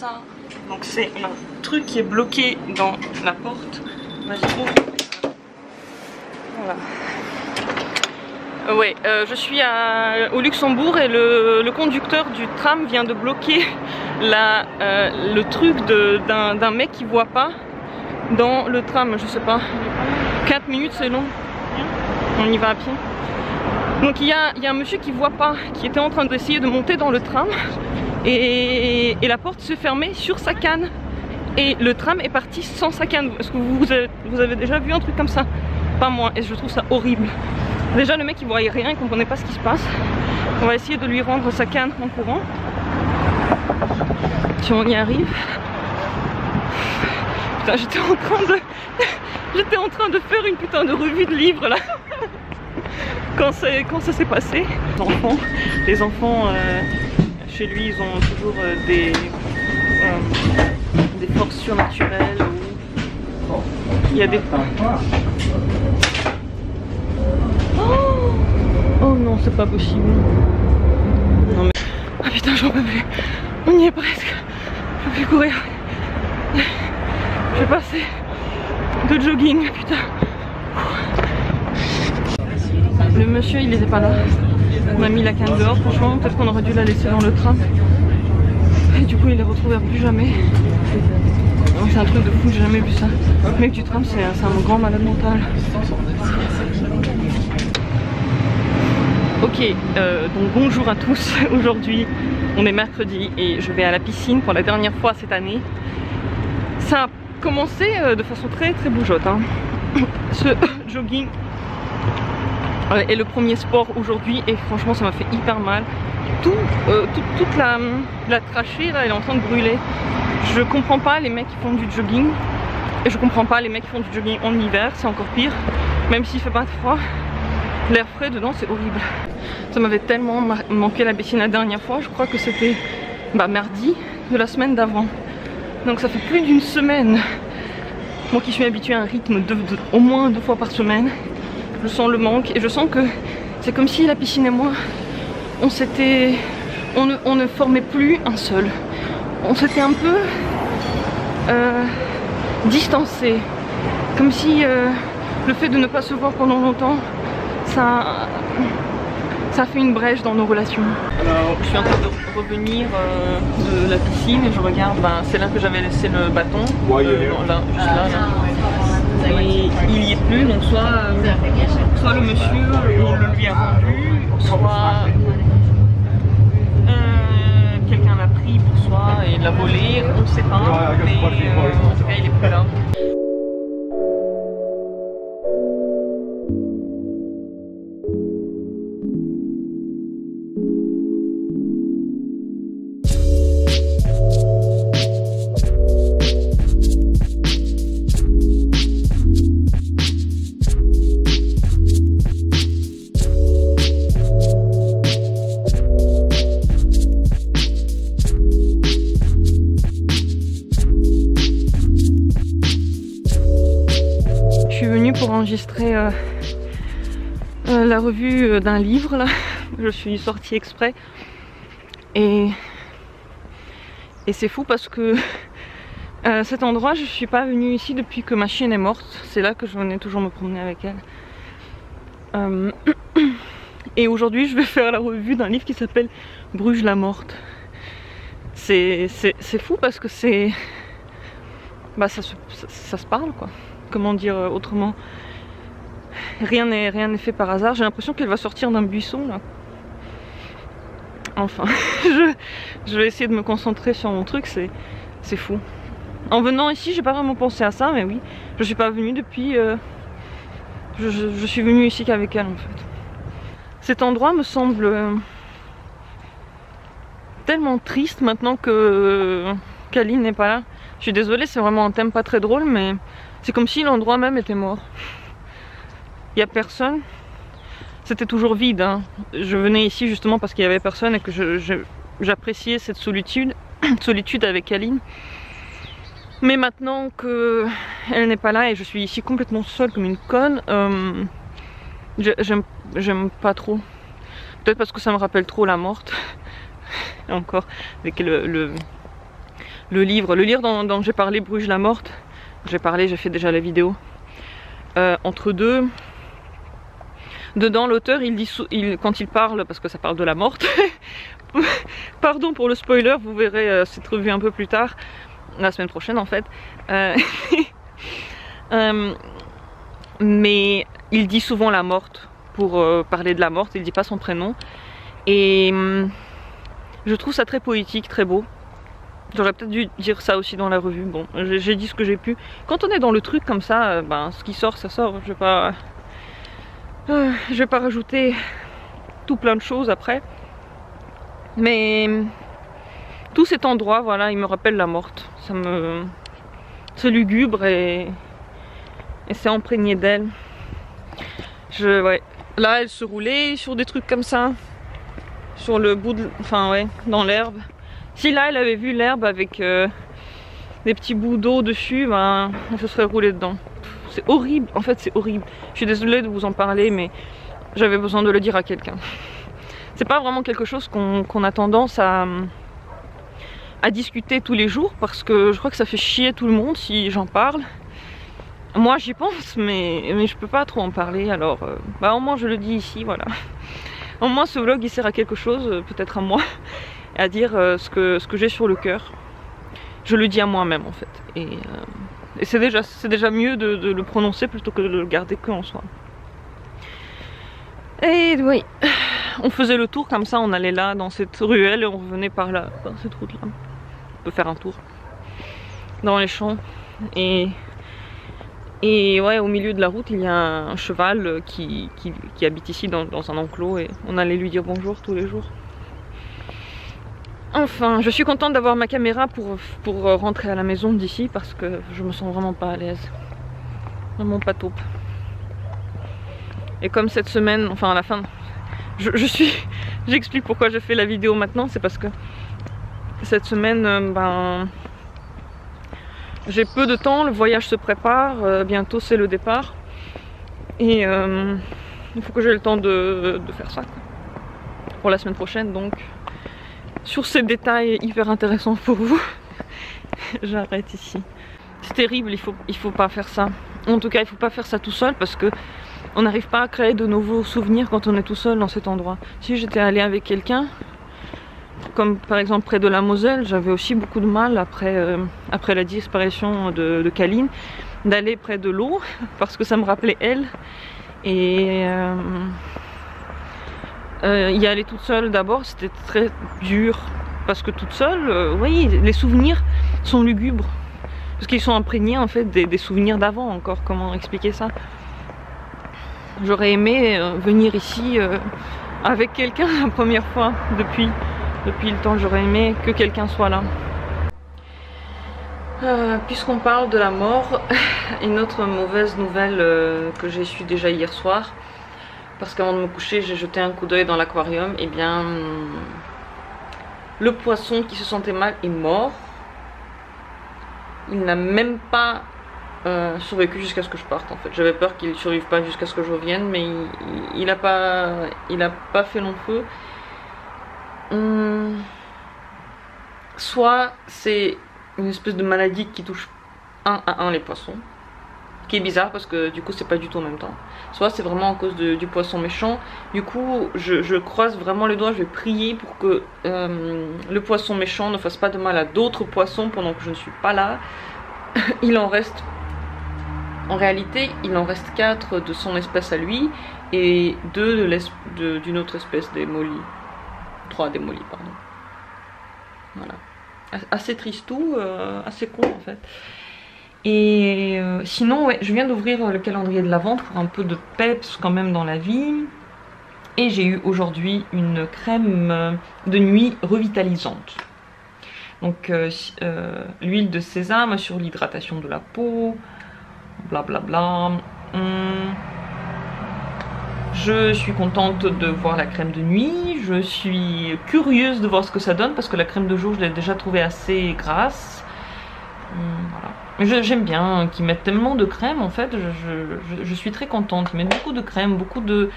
ça. Donc c'est un truc qui est bloqué dans la porte. Vas-y, ouvre. Voilà. Ouais, je suis au Luxembourg et le conducteur du tram vient de bloquer le truc d'un mec qui voit pas dans le tram, je sais pas. 4 minutes c'est long. On y va à pied. Donc il y a un monsieur qui voit pas, qui était en train d'essayer de monter dans le tram et la porte s'est fermée sur sa canne. Et le tram est parti sans sa canne. Est-ce que vous avez déjà vu un truc comme ça? Pas moi, et je trouve ça horrible. Déjà le mec il voyait rien, il comprenait pas ce qui se passe. On va essayer de lui rendre sa canne en courant. Si on y arrive. Putain, j'étais en train de faire une putain de revue de livres là. Quand ça s'est passé. Les enfants chez lui ils ont toujours des forces surnaturelles où il y a des... Oh non, c'est pas possible. Non mais... Ah putain, j'en peux plus. On y est presque. Je peux plus courir. Je vais passer de jogging, putain. Le monsieur il était pas là. On a mis la canne dehors, franchement peut-être qu'on aurait dû la laisser dans le tram. Et du coup il les retrouvera plus jamais. C'est un truc de fou, j'ai jamais vu ça. Le mec du tram c'est un grand malade mental. Ok, donc bonjour à tous. Aujourd'hui on est mercredi et je vais à la piscine pour la dernière fois cette année. Ça a commencé de façon très bougeotte hein. Ce jogging est le premier sport aujourd'hui et franchement ça m'a fait hyper mal. Toute la trachée là elle est en train de brûler. Je comprends pas les mecs qui font du jogging et je comprends pas les mecs qui font du jogging en hiver, c'est encore pire. Même s'il fait pas de froid, l'air frais dedans c'est horrible. Ça m'avait tellement manqué la piscine la dernière fois, je crois que c'était mardi de la semaine d'avant. Donc ça fait plus d'une semaine. Moi qui suis habituée à un rythme au moins 2 fois par semaine, je sens le manque et je sens que c'est comme si la piscine et moi, on ne formait plus un seul. On s'était un peu distancé. Comme si le fait de ne pas se voir pendant longtemps, ça a fait une brèche dans nos relations. Alors je suis en train de revenir de la piscine et je regarde, c'est là que j'avais laissé le bâton, là, juste là. Et il y est plus, donc soit le monsieur le lui a rendu, soit quelqu'un l'a pris pour soi et l'a volé, on ne sait pas, mais en tout cas il est plus là. Pour enregistrer la revue d'un livre là. Je suis sortie exprès et c'est fou parce que cet endroit je suis pas venue ici depuis que ma chienne est morte. C'est là que je venais toujours me promener avec elle. Et aujourd'hui je vais faire la revue d'un livre qui s'appelle Bruges la morte. C'est fou parce que c'est ça se parle quoi. Comment dire autrement, rien n'est fait par hasard. J'ai l'impression qu'elle va sortir d'un buisson là. Enfin, je vais essayer de me concentrer sur mon truc, c'est fou. En venant ici, j'ai pas vraiment pensé à ça, mais oui, je suis pas venue depuis. Je suis venue ici qu'avec elle en fait. Cet endroit me semble tellement triste maintenant que Kaline n'est pas là. Je suis désolée, c'est vraiment un thème pas très drôle, mais c'est comme si l'endroit même était mort. Il n'y a personne. C'était toujours vide. Hein. Je venais ici justement parce qu'il n'y avait personne et que j'appréciais cette solitude avec Kaline. Mais maintenant qu'elle n'est pas là et je suis ici complètement seule comme une conne, j'aime pas trop. Peut-être parce que ça me rappelle trop la morte. Encore avec le le livre dont j'ai parlé, Bruges la morte. J'ai fait déjà la vidéo. Entre deux. Dedans, l'auteur, il dit, quand il parle, parce que ça parle de la morte, pardon pour le spoiler, vous verrez cette revue un peu plus tard, la semaine prochaine en fait. Mais il dit souvent la morte pour parler de la morte, il dit pas son prénom. Et je trouve ça très poétique, très beau. J'aurais peut-être dû dire ça aussi dans la revue. Bon, j'ai dit ce que j'ai pu. Quand on est dans le truc comme ça, ben, ce qui sort, ça sort. Je vais pas rajouter tout plein de choses après. Mais tout cet endroit, voilà, il me rappelle la morte. C'est lugubre et c'est imprégné d'elle. Ouais. Là, elle se roulait sur des trucs comme ça. Sur le bout de... Enfin, ouais, dans l'herbe. Si là, elle avait vu l'herbe avec des petits bouts d'eau dessus, ben, elle se serait roulée dedans. C'est horrible, en fait, c'est horrible. Je suis désolée de vous en parler, mais j'avais besoin de le dire à quelqu'un. C'est pas vraiment quelque chose qu'on a tendance à discuter tous les jours, parce que je crois que ça fait chier tout le monde si j'en parle. Moi, j'y pense, mais je peux pas trop en parler, alors bah, au moins je le dis ici, voilà. Au moins ce vlog il sert à quelque chose, peut-être à moi, à dire ce que j'ai sur le cœur. Je le dis à moi-même en fait. Et c'est déjà mieux de le prononcer plutôt que de le garder que en soi. Et oui, on faisait le tour comme ça, on allait là dans cette ruelle et on revenait par là, dans cette route là. On peut faire un tour dans les champs. Et ouais, au milieu de la route, il y a un cheval qui habite ici dans un enclos et on allait lui dire bonjour tous les jours. Enfin, je suis contente d'avoir ma caméra pour rentrer à la maison d'ici parce que je me sens vraiment pas à l'aise. Vraiment pas taupe. Et comme cette semaine, enfin à la fin, j'explique pourquoi j'ai fait la vidéo maintenant, c'est parce que cette semaine, ben... j'ai peu de temps, le voyage se prépare, bientôt c'est le départ. Et il faut que j'ai le temps de faire ça quoi. Pour la semaine prochaine donc. Sur ces détails hyper intéressants pour vous, j'arrête ici. C'est terrible, il faut pas faire ça. En tout cas, il faut pas faire ça tout seul parce que on n'arrive pas à créer de nouveaux souvenirs quand on est tout seul dans cet endroit. Si j'étais allée avec quelqu'un, comme par exemple près de la Moselle, j'avais aussi beaucoup de mal après la disparition de Kaline, d'aller près de l'eau parce que ça me rappelait elle. Et y aller toute seule d'abord, c'était très dur parce que toute seule, oui, les souvenirs sont lugubres parce qu'ils sont imprégnés en fait des souvenirs d'avant encore. Comment expliquer ça? J'aurais aimé venir ici avec quelqu'un la première fois depuis le temps. J'aurais aimé que quelqu'un soit là. Puisqu'on parle de la mort, une autre mauvaise nouvelle que j'ai su déjà hier soir, parce qu'avant de me coucher j'ai jeté un coup d'œil dans l'aquarium, et bien le poisson qui se sentait mal est mort. Il n'a même pas survécu jusqu'à ce que je parte en fait. J'avais peur qu'il ne survive pas jusqu'à ce que je revienne, mais il a pas fait long feu. Soit c'est une espèce de maladie qui touche un à un les poissons, qui est bizarre parce que du coup c'est pas du tout en même temps. Soit c'est vraiment à cause du poisson méchant. Du coup je croise vraiment les doigts, je vais prier pour que le poisson méchant ne fasse pas de mal à d'autres poissons pendant que je ne suis pas là. Il en reste, en réalité il en reste 4 de son espèce à lui et 2 d'une autre espèce, des mollies. 3 des mollies pardon. Voilà. Assez tristou, assez con en fait. Et sinon ouais, je viens d'ouvrir le calendrier de l'Avent pour un peu de peps quand même dans la vie. Et j'ai eu aujourd'hui une crème de nuit revitalisante. Donc l'huile de sésame sur l'hydratation de la peau, blablabla. Je suis contente de voir la crème de nuit, je suis curieuse de voir ce que ça donne parce que la crème de jour je l'ai déjà trouvée assez grasse. Voilà. J'aime bien qu'ils mettent tellement de crème en fait, je suis très contente. Ils mettent beaucoup de crème, beaucoup de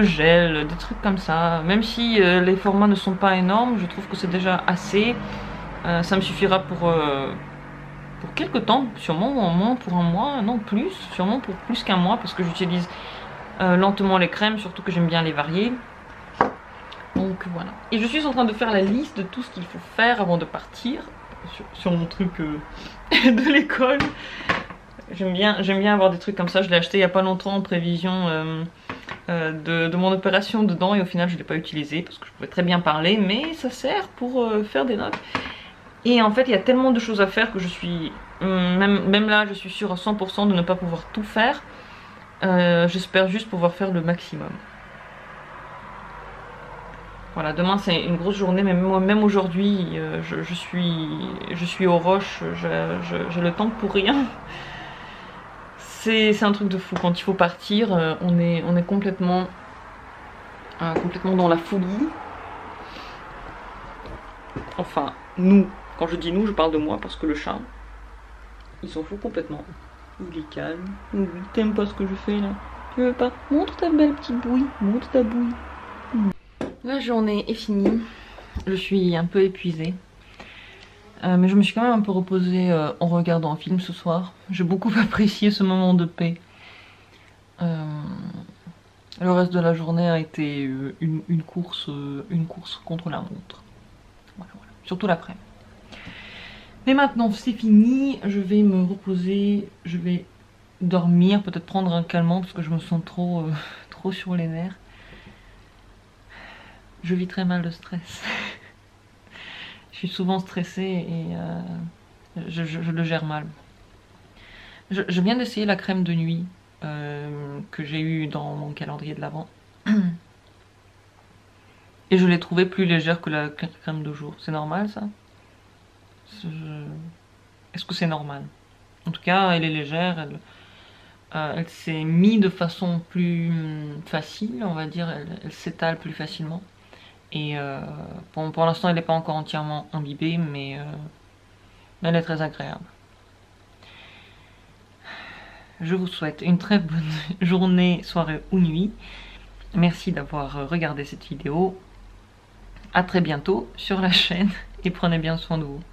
gel, des trucs comme ça. Même si les formats ne sont pas énormes, je trouve que c'est déjà assez. Ça me suffira pour quelques temps, sûrement au moins pour un mois, non plus, sûrement pour plus qu'un mois parce que j'utilise lentement les crèmes, surtout que j'aime bien les varier. Donc voilà. Et je suis en train de faire la liste de tout ce qu'il faut faire avant de partir sur mon truc de l'école. J'aime bien avoir des trucs comme ça. Je l'ai acheté il n'y a pas longtemps en prévision de mon opération dedans et au final je ne l'ai pas utilisé parce que je pouvais très bien parler, mais ça sert pour faire des notes. Et en fait il y a tellement de choses à faire que je suis, même là je suis sûre à 100% de ne pas pouvoir tout faire. J'espère juste pouvoir faire le maximum. Voilà, demain c'est une grosse journée, mais même aujourd'hui je suis aux roches, j'ai le temps pour rien. C'est un truc de fou, quand il faut partir, on est complètement dans la folie. Enfin, nous, quand je dis nous, je parle de moi parce que le chat, il s'en fout complètement. Il est calme. Oui, t'aimes pas ce que je fais là? Tu veux pas? Montre ta belle petite bouille, montre ta bouille. La journée est finie, je suis un peu épuisée. Mais je me suis quand même un peu reposée en regardant un film ce soir. J'ai beaucoup apprécié ce moment de paix. Le reste de la journée a été une course contre la montre. Voilà. Surtout l'après. Mais maintenant c'est fini, je vais me reposer, je vais dormir, peut-être prendre un calmant parce que je me sens trop sur les nerfs. Je vis très mal le stress. Je suis souvent stressée et je le gère mal. Je viens d'essayer la crème de nuit que j'ai eue dans mon calendrier de l'Avent. Et je l'ai trouvée plus légère que la crème de jour. C'est normal ça? Est-ce que c'est normal? En tout cas, elle est légère. Elle s'est mise de façon plus facile, on va dire. Elle s'étale plus facilement. Et pour l'instant elle n'est pas encore entièrement imbibée, mais elle est très agréable. Je vous souhaite une très bonne journée, soirée ou nuit. Merci d'avoir regardé cette vidéo. À très bientôt sur la chaîne et prenez bien soin de vous.